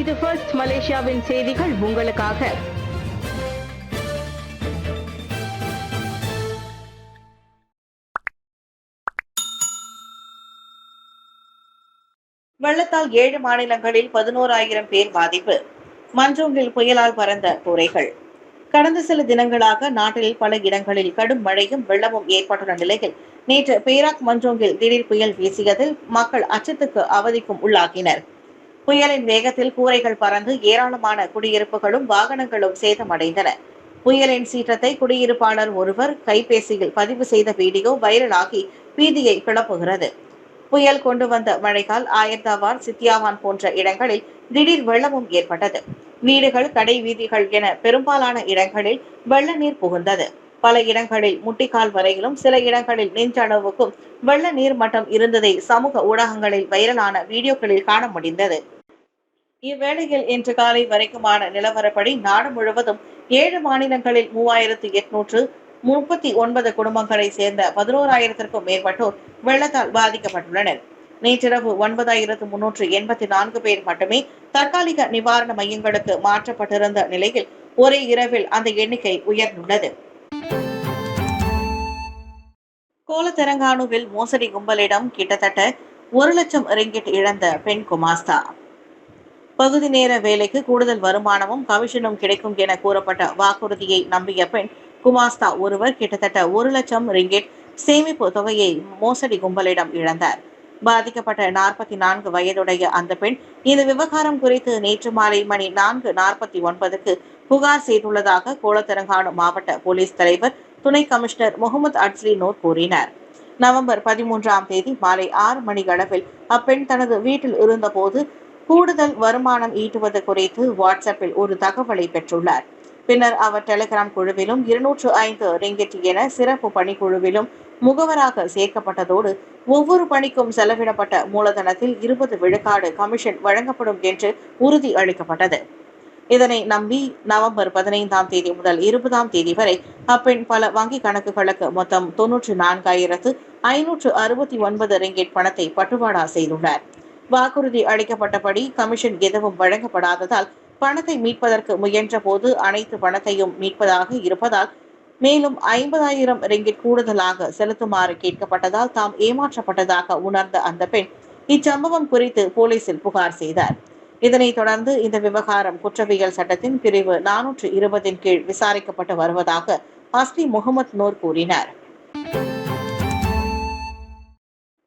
இது ஃபர்ஸ்ட் மலேசியாவின் செய்திகள் உங்களுக்காக. வெள்ளத்தால் 7 மாநிலங்களில் 11,000 பேர் பாதிப்பு. மஞ்சோங்கில் புயலால் பறந்த கூரைகள். கடந்த சில தினங்களாக நாட்டில் பல இடங்களில் கடும் மழையும் வெள்ளமும் ஏற்பட்டுள்ள நிலையில் நேற்று பேராக் மஞ்சோங்கில் திடீர் புயல் வீசியதில் மக்கள் அச்சத்துக்கு அவதிக்கும் உள்ளாகினர். புயலின் வேகத்தில் கூரைகள் பறந்து ஏராளமான குடியிருப்புகளும் வாகனங்களும் சேதமடைந்தன. புயலின் சீற்றத்தை குடியிருப்பாளர் ஒருவர் கைபேசியில் பதிவு செய்த வீடியோ வைரலாகி பீதியை கிளப்புகிறது. புயல் கொண்டு வந்த மழையால் ஆயர்தாவான், சித்தியாவான் போன்ற இடங்களில் திடீர் வெள்ளமும் ஏற்பட்டது. வீடுகள், கடை வீதிகள் என பெரும்பாலான இடங்களில் வெள்ள நீர் புகுந்தது. பல இடங்களில் முட்டிக்கால் வரையிலும், சில இடங்களில் நெஞ்சளவுக்கும் வெள்ள நீர் மட்டம் இருந்ததை சமூக ஊடகங்களில் வைரலான வீடியோக்களில் காண முடிந்தது. இவ்வேளையில் இன்று காலை வரைக்குமான நிலவரப்படி நாடு முழுவதும் 7 மாநிலங்களில் 3,839 குடும்பங்களை சேர்ந்த 11,000க்கும் மேற்பட்டோர் வெள்ளத்தால் பாதிக்கப்பட்டுள்ளனர். நேற்றிரவு 9,384 பேர் மட்டுமே தற்காலிக நிவாரண மையங்களுக்கு மாற்றப்பட்டிருந்த நிலையில் ஒரே இரவில் அந்த எண்ணிக்கை உயர்ந்துள்ளது. கோலத்தெரங்கானுவில் மோசடி கும்பலிடம் கிட்டத்தட்ட 1 லட்சம் ரிங்கிட் இழந்த பெண் குமாஸ்தா. பகுதி நேர வேலைக்கு கூடுதல் வருமானமும் கமிஷனும் கிடைக்கும் என கூறப்பட்ட வாக்குறுதியை நம்பிய பெண் குமாஸ்தா ஒருவர் கிட்டத்தட்ட 1 லட்சம் ரிங்கிட் சேமிப்பு தொகையை மோசடி கும்பலிடம் இழந்தார். பாதிக்கப்பட்ட 44 வயதுடைய அந்த பெண் இந்த விவகாரம் குறித்து நேற்று மாலை மணி 4:49க்கு புகார் செய்துள்ளதாக கோலத்தெரங்கானு மாவட்ட போலீஸ் தலைவர் துணை கமிஷனர் முகமது அட்ஸ்லி நூர் கூறினார். நவம்பர் 13ஆம் தேதி மாலை 6 மணியளவில் அப்பெண் தனது வீட்டில் இருந்தபோது கூடுதல் வருமானம் ஈட்டுவது குறித்து வாட்ஸ்அப்பில் ஒரு தகவலை பெற்றுள்ளார். பின்னர் அவர் டெலிகிராம் குழுவிலும் 205 ரிங்கிட் என சிறப்பு பணிக்குழுவிலும் முகவராக சேர்க்கப்பட்டதோடு ஒவ்வொரு பணிக்கும் செலவிடப்பட்ட மூலதனத்தில் 20 விழுக்காடு கமிஷன் வழங்கப்படும் என்று உறுதி அளிக்கப்பட்டது. இதனை நம்பி நவம்பர் 15ஆம் தேதி முதல் 20ஆம் தேதி வரை அப்பெண் பல வங்கி கணக்குகளுக்கு மொத்தம் 94,569 ரிங்கிட் பணத்தை பட்டுவாடா செய்துள்ளார். வாக்குறுதி அளிக்கப்பட்டபடி கமிஷன் எதுவும் வழங்கப்படாததால் பணத்தை மீட்பதற்கு முயன்ற போது அனைத்து பணத்தையும் மீட்பதாக இருப்பதால் மேலும் 50,000 ரிங்கிட் கூடுதலாக செலுத்துமாறு கேட்கப்பட்டதால் தாம் ஏமாற்றப்பட்டதாக உணர்ந்த அந்த பெண் இச்சம்பவம் குறித்து போலீசில் புகார் செய்தார். இதனைத் தொடர்ந்து இந்த விவகாரம் குற்றவியல் சட்டத்தின் பிரிவு 420 கீழ் விசாரிக்கப்பட்டு வருவதாக அஸ்லி முகமது நூர் கூறினார்.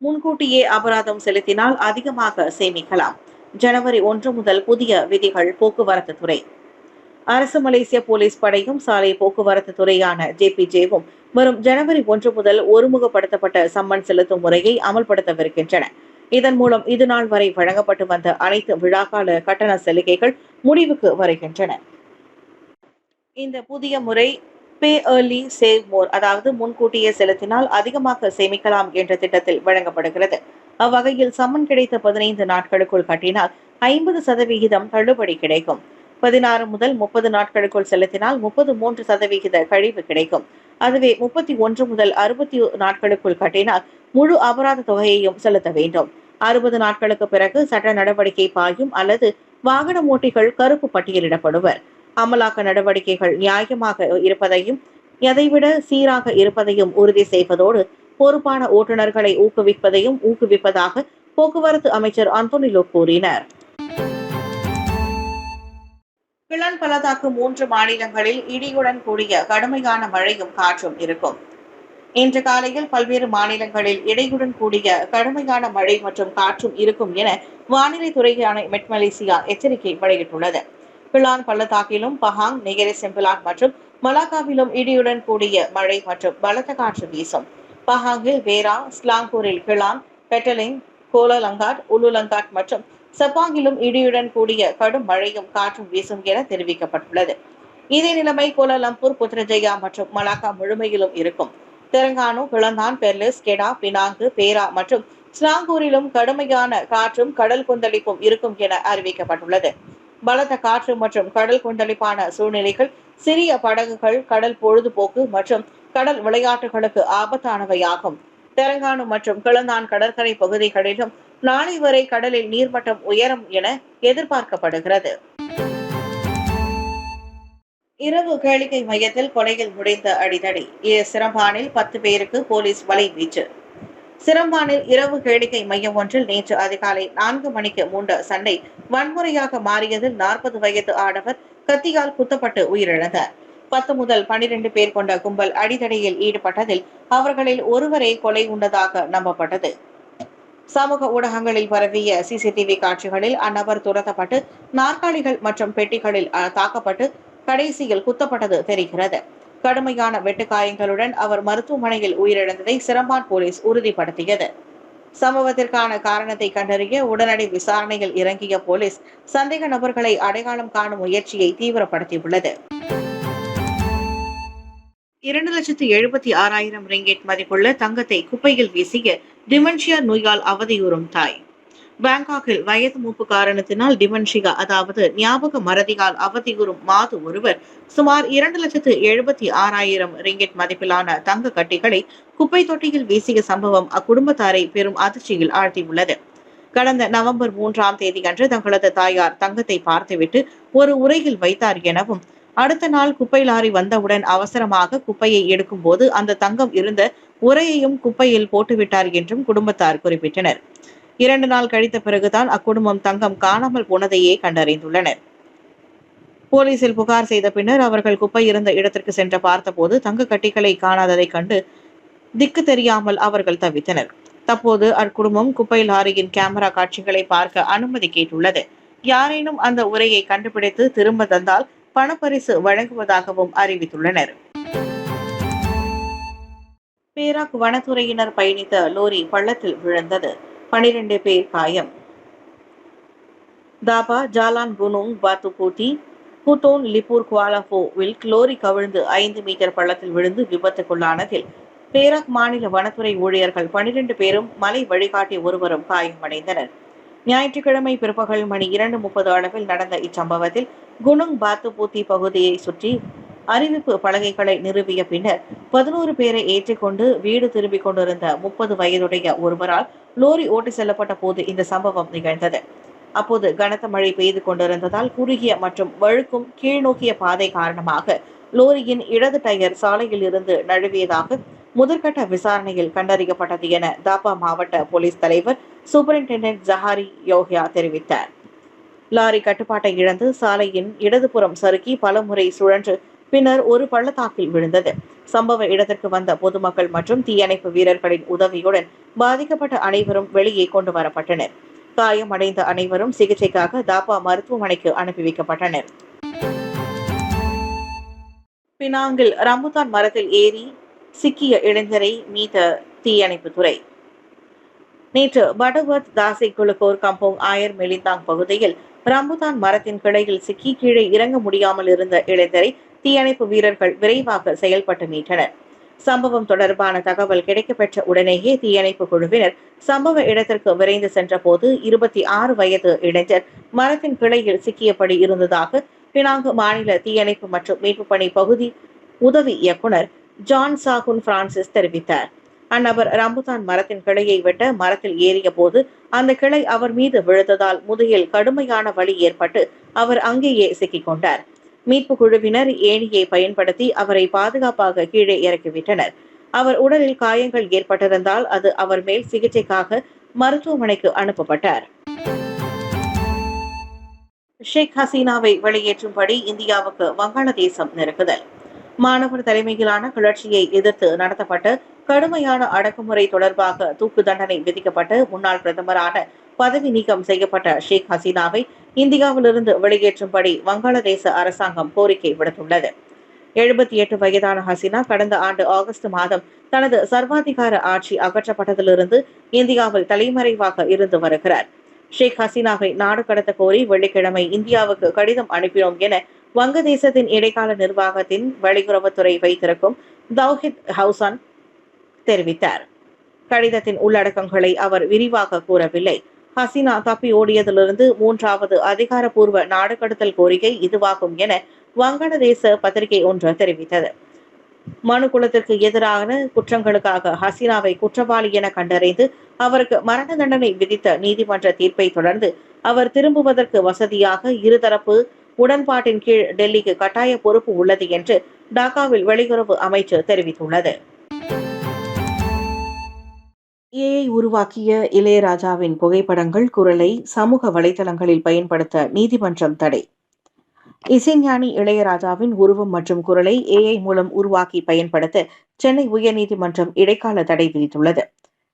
முன்கூட்டியே அபராதம் செலுத்தினால் அதிகமாக சேமிக்கலாம். ஜனவரி 1 முதல் புதிய விதிகள். போக்குவரத்து துறை. அரசு மலேசிய போலீஸ் படையும் சாலை போக்குவரத்து துறையான JPJ-வும் வரும் ஜனவரி 1 முதல் ஒருமுகப்படுத்தப்பட்ட சம்மன் செலுத்தும் முறையை அமல்படுத்தவிருக்கின்றன. இதன் மூலம் இதுநாள் வரை வழங்கப்பட்டு வந்த அனைத்து விழாக்கால கட்டண சலுகைகள் முடிவுக்கு வருகின்றன. இந்த புதிய முறை பே ஏர்லி சேவ் மோர், அதாவது முன்கூட்டியே செலுத்தினால் அதிகமாக சேமிக்கலாம் என்ற திட்டத்தில் வழங்கப்படுகிறது. அவ்வகையில் சம்மன் கிடைத்த 15 நாட்களுக்குள் கட்டினால் 50% தள்ளுபடி கிடைக்கும். 16 முதல் 30 நாட்களுக்குள் செலுத்தினால் 33% கழிவு கிடைக்கும். அதுவே 31 முதல் 60 நாட்களுக்குள் கட்டினால் முழு அபராத தொகையையும் செலுத்த வேண்டும். 60 நாட்களுக்கு பிறகு சட்ட நடவடிக்கை பாயும் அல்லது வாகன ஓட்டிகள் கருப்பு பட்டியலிடப்படுவர். அமலாக்க நடவடிக்கைகள் நியாயமாக இருப்பதையும் எதைவிட சீராக இருப்பதையும் உறுதி செய்வதோடு பொறுப்பான ஓட்டுநர்களை ஊக்குவிப்பதாக போக்குவரத்து அமைச்சர் அந்தோனிலோ கூறினார். கிளான் பலதாக்கு 3 மாநிலங்களில் இடியுடன் கூடிய கடுமையான மழையும் காற்றும் இருக்கும். இன்று காலையில் பல்வேறு மாநிலங்களில் இடியுடன் கூடிய கடுமையான மழை மற்றும் காற்றும் இருக்கும் என வானிலை துறையான மெட் மலேசியா எச்சரிக்கை வெளியிட்டுள்ளது. கிளான் பள்ளத்தாக்கிலும் பஹாங், நெகிரி செம்பிலான் மற்றும் மலாக்காவிலும் இடியுடன் கூடிய மழை மற்றும் பலத்த காற்று வீசும். பஹாங்கில் வேரா, ஸ்லாங்கூரில் கிளான், பெட்டலிங், கோலலங்காட், உலுலங்காட் மற்றும் சப்பாங்கிலும் இடியுடன் கூடிய கடும் மழையும் காற்றும் வீசும் என தெரிவிக்கப்பட்டுள்ளது. இதே நிலைமை கோலாலம்பூர், புத்ரஜயா மற்றும் மலாக்கா முழுமையிலும் இருக்கும். தெலங்கானு, கிளந்தான், பெர்லிஸ், கெடா, பினாங்கு, பேரா மற்றும் ஸ்லாங்கூரிலும் கடுமையான காற்றும் கடல் கொந்தளிப்பும் இருக்கும் என அறிவிக்கப்பட்டுள்ளது. பலத்த காற்று மற்றும் கடல் கொந்தளிப்பான சூழ்நிலைகள் சிறிய படகுகள், கடல் பொழுதுபோக்கு மற்றும் கடல் விளையாட்டுகளுக்கு ஆபத்தானவையாகும். தெலங்கானு மற்றும் கிளந்தான் கடற்கரை பகுதிகளிலும் நாளை வரை கடலில் நீர்மட்டம் உயரும் என எதிர்பார்க்கப்படுகிறது. இரவு கேளிக்கை மையத்தில் கொலையில் முடிந்த அடிதடி. சிரம்பானில் 10 பேருக்கு போலீஸ் வலைவீச்சு. சிரம்பானில் இரவு கேளிக்கை மையம் ஒன்றில் நேற்று அதிகாலை 4 மணிக்கு மூண்ட சண்டை வன்முறையாக மாறியதில் 40 வயது ஆடவர் கத்தியால் குத்தப்பட்டு உயிரிழந்தார். 10 முதல் 12 பேர் கொண்ட கும்பல் அடிதடியில் ஈடுபட்டதில் அவர்களில் ஒருவரே கொலை உண்டதாக நம்பப்பட்டது. சமூக ஊடகங்களில் பரவிய சிசிடிவி காட்சிகளில் அந்நபர் துரத்தப்பட்டு நாற்காலிகள் மற்றும் பெட்டிகளில் தாக்கப்பட்டு கடைசியில் குத்தப்பட்டது தெரிகிறது. கடுமையான வெட்டுக்காயங்களுடன் அவர் மருத்துவமனையில் உயிரிழந்ததை சிரம்பான் போலீஸ் உறுதிப்படுத்தியது. சம்பவத்திற்கான காரணத்தை கண்டறிய உடனடி விசாரணையில் இறங்கிய போலீஸ் சந்தேக நபர்களை அடையாளம் காணும் முயற்சியை தீவிரப்படுத்தியுள்ளது. 2,76,000 ரிங்கெட் மதிப்புள்ள தங்கத்தை குப்பையில் வீசிய டிமென்ஷியா நோயால் அவதியுறும் தாய். பாங்காக்கில் வயது மூப்பு காரணத்தினால் டிமென்ஷியா அதாவது ஞாபக மறதியால் அவதியுறும் மாது ஒருவர் சுமார் 2,76,000 ரிங்கெட் மதிப்பிலான தங்க கட்டிகளை குப்பை தொட்டியில் வீசிய சம்பவம் அக்குடும்பத்தாரை பெரும் அதிர்ச்சியில் ஆழ்த்தியுள்ளது. கடந்த நவம்பர் 3ஆம் தேதி அன்று தங்களது தாயார் தங்கத்தை பார்த்துவிட்டு ஒரு உரையில் வைத்தார் எனவும், அடுத்த நாள் குப்பை லாரி வந்தவுடன் அவசரமாக குப்பையை எடுக்கும் போது அந்த தங்கம் இருந்த உரையையும் குப்பையில் போட்டுவிட்டார் என்றும் குடும்பத்தார் குறிப்பிட்டனர். 2 நாள் கழித்த பிறகுதான் அக்குடும்பம் தங்கம் காணாமல் போனதையே கண்டறிந்துள்ளனர். போலீசில் புகார் செய்த பின்னர் அவர்கள் குப்பை இருந்த இடத்திற்கு சென்று பார்த்தபோது தங்க கட்டிகளை காணாததை கண்டு திக்கு தெரியாமல் அவர்கள் தவித்தனர். தற்போது அக்குடும்பம் குப்பை லாரியின் கேமரா காட்சிகளை பார்க்க அனுமதி கேட்டுள்ளது. யாரேனும் அந்த உரையை கண்டுபிடித்து திரும்ப தந்தால் பணப்பரிசு வழங்குவதாகவும் அறிவித்துள்ளனர். பேராக் வனத்துறையினர் பயணித்த லோரி பள்ளத்தில் விழுந்தது. 12 பேர் காயம். தாபா ஜாலான் குனுங் பாத்துபூட்டி புத்தோன் லிப்பூர் குவாலாபோவில் லோரி கவிழ்ந்து 5 மீட்டர் பள்ளத்தில் விழுந்து விபத்துக்குள்ளானதில் பேராக் மாநில வனத்துறை ஊழியர்கள் 12 பேரும் மலை வழிகாட்டி ஒருவரும் காயமடைந்தனர். ஞாயிற்றுக்கிழமை பிற்பகல் மணி 2:30 அளவில் நடந்த இச்சம்பவத்தில் குனுங் பாத்துபூத்தி பகுதியை சுற்றி அறிவிப்பு பலகைகளை நிறுவிய பின்னர் 11 பேரை ஏற்றிக்கொண்டு வீடு திரும்பிக் கொண்டிருந்த 30 வயதுடைய ஒருவரால் லோரி ஓட்டி செல்லப்பட்ட போது இந்த சம்பவம் நிகழ்ந்தது. அப்போது கனத்த மழை பெய்து கொண்டிருந்ததால் குறுகிய மற்றும் வழுக்கும் கீழ்நோக்கிய பாதை காரணமாக லோரியின் இடது டயர் சாலையில் இருந்து நழுவியதாக முதற்கட்ட விசாரணையில் கண்டறியப்பட்டது என தாப்பா மாவட்ட போலீஸ் தலைவர் சூப்பரிண்டென்டென்ட் ஜஹாரி யோஹ்யா தெரிவித்தார். லாரி கட்டுப்பாட்டை இழந்து சாலையின் இடதுபுறம் சறுக்கி பலமுறை சுழன்று பின்னர் ஒரு பள்ளத்தாக்கில் விழுந்தது. சம்பவ இடத்திற்கு வந்த பொதுமக்கள் மற்றும் தீயணைப்பு வீரர்களின் உதவியுடன் பாதிக்கப்பட்ட அனைவரும் வெளியே கொண்டு வரப்பட்டனர். காயமடைந்த அனைவரும் சிகிச்சைக்காக தாப்பா மருத்துவமனைக்கு அனுப்பி வைக்கப்பட்டனர். பினாங்கில் ரம்புதான் மரத்தில் ஏறி சிக்கிய இளைஞரை மீட்ட தீயணைப்புத்துறை. நேற்று படவத் தாசி குலுகோர் கம்போங் ஆயர் மெலிந்தாங் பகுதியில் ரம்புதான் மரத்தின் கிளையில் சிக்கி கீழே இறங்க முடியாமல் இருந்த இளைஞரை தீயணைப்பு வீரர்கள் விரைவாக செயல்பட்டு மீட்டனர். சம்பவம் தொடர்பான தகவல் கிடைக்கப்பெற்ற உடனேயே தீயணைப்பு குழுவினர் சம்பவ இடத்திற்கு விரைந்து சென்ற போது 26 வயது இளைஞர் மரத்தின் கிளையில் சிக்கியபடி இருந்ததாக பினாங்கு மாநில தீயணைப்பு மற்றும் மீட்பு பணி பகுதி உதவி இயக்குனர் ஜான் சாகுன் பிரான்சிஸ் தெரிவித்தார். அந்நபர் ரம்புதான் மரத்தின் கிளையை வெட்ட மரத்தில் ஏறிய போது அந்த கிளை அவர் மீது விழுந்ததால் முதுகில் கடுமையான வலி ஏற்பட்டு அவர் அங்கேயே சிக்கிக் கொண்டார். மீட்பு குழுவினர் ஏணியை பயன்படுத்தி அவரை பாதுகாப்பாக கீழே இறக்கிவிட்டனர். அவர் உடலில் காயங்கள் ஏற்பட்டிருந்தால் அது அவர் மேல் சிகிச்சைக்காக மருத்துவமனைக்கு அனுப்பப்பட்டார். ஷேக் ஹசீனாவை வெளியேற்றும்படி இந்தியாவுக்கு வங்காளதேசம் நெருக்குதல். மாணவர் தலைமையிலான கிளர்ச்சியை எதிர்த்து நடத்தப்பட்ட கடுமையான அடக்குமுறை தொடர்பாக தூக்கு தண்டனை விதிக்கப்பட்ட முன்னாள் பிரதமரான பதவி நீக்கம் செய்யப்பட்ட ஷேக் ஹசீனாவை இந்தியாவிலிருந்து வெளியேற்றும்படி வங்காளதேச அரசாங்கம் கோரிக்கை விடுத்துள்ளது. 78 வயதான ஹசீனா கடந்த ஆண்டு ஆகஸ்ட் மாதம் தனது சர்வாதிகார ஆட்சி அகற்றப்பட்டதிலிருந்து இந்தியாவில் தலைமறைவாக இருந்து வருகிறார். ஷேக் ஹசீனாவை நாடு கடத்த கோரி வெள்ளிக்கிழமை இந்தியாவுக்கு கடிதம் அனுப்பினோம் என வங்கதேசத்தின் இடைக்கால நிர்வாகத்தின் வெளியுறவுத்துறை வைத்திருக்கும் தௌஹித் ஹவுசான் தெரிவித்தார். கடிதத்தின் உள்ளடக்கங்களை அவர் விரிவாக கூறவில்லை. ஹசீனா தப்பி ஓடியதிலிருந்து 3வது அதிகாரப்பூர்வ நாடு கடத்தல் கோரிக்கை இதுவாகும் என வங்காளதேச பத்திரிகை ஒன்று தெரிவித்தது. மனு குலத்திற்கு எதிரான குற்றங்களுக்காக ஹசீனாவை குற்றவாளி என கண்டறிந்து அவருக்கு மரண தண்டனை விதித்த நீதிமன்ற தீர்ப்பை தொடர்ந்து அவர் திரும்புவதற்கு வசதியாக இருதரப்பு உடன்பாட்டின் கீழ் டெல்லிக்கு கட்டாய பொறுப்பு உள்ளது என்று டாக்காவில் வெளியுறவு அமைச்சு தெரிவித்துள்ளது. ஏஐ உருவாக்கிய இளையராஜாவின் புகைப்படங்கள், குரலை சமூக வலைதளங்களில் பயன்படுத்த நீதிமன்றம் தடை. இசைஞானி இளையராஜாவின் உருவம் மற்றும் குரலை ஏஐ மூலம் உருவாக்கி பயன்படுத்த சென்னை உயர்நீதிமன்றம் இடைக்கால தடை விதித்துள்ளது.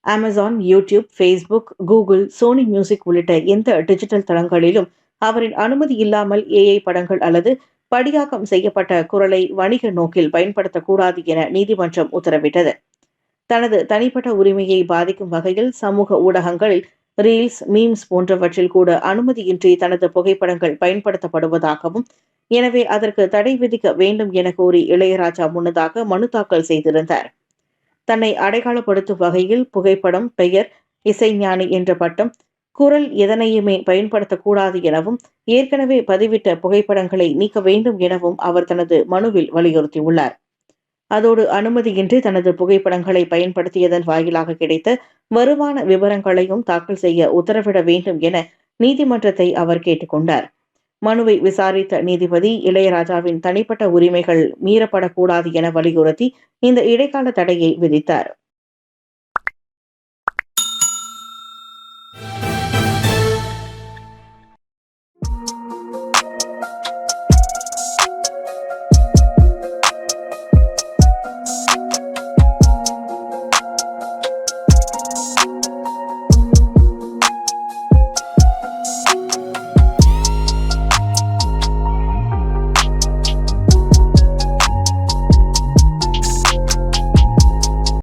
Amazon, YouTube, Facebook, Google, Sony music உள்ளிட்ட எந்த டிஜிட்டல் தளங்களிலும் அவரின் அனுமதி இல்லாமல் ஏஐ படங்கள் அல்லது படியாக்கம் செய்யப்பட்ட குரலை வணிக நோக்கில் பயன்படுத்தக்கூடாது என நீதிமன்றம் உத்தரவிட்டது. தனது தனிப்பட்ட உரிமையை பாதிக்கும் வகையில் சமூக ஊடகங்களில் ரீல்ஸ், மீம்ஸ் போன்றவற்றில் கூட அனுமதியின்றி தனது புகைப்படங்கள் பயன்படுத்தப்படுவதாகவும், எனவே அதற்கு தடை விதிக்க வேண்டும் என கோரி இளையராஜா முன்னதாக மனு தாக்கல் செய்திருந்தார். தன்னை அடையாளப்படுத்தும் வகையில் புகைப்படம், பெயர், இசைஞானி என்ற பட்டம், குரல் எதனையுமே பயன்படுத்தக்கூடாது எனவும், ஏற்கனவே பதிவிட்ட புகைப்படங்களை நீக்க வேண்டும் எனவும் அவர் தனது மனுவில் வலியுறுத்தியுள்ளார். அதோடு அனுமதியின்றி தனது புகைப்படங்களை பயன்படுத்தியதன் வாயிலாக கிடைத்த வருமான விவரங்களையும் தாக்கல் செய்ய உத்தரவிட வேண்டும் என நீதிமன்றத்தை அவர் கேட்டுக்கொண்டார். மனுவை விசாரித்த நீதிபதி இளையராஜாவின் தனிப்பட்ட உரிமைகள் மீறப்படக்கூடாது என வலியுறுத்தி இந்த இடைக்கால தடையை விதித்தார்.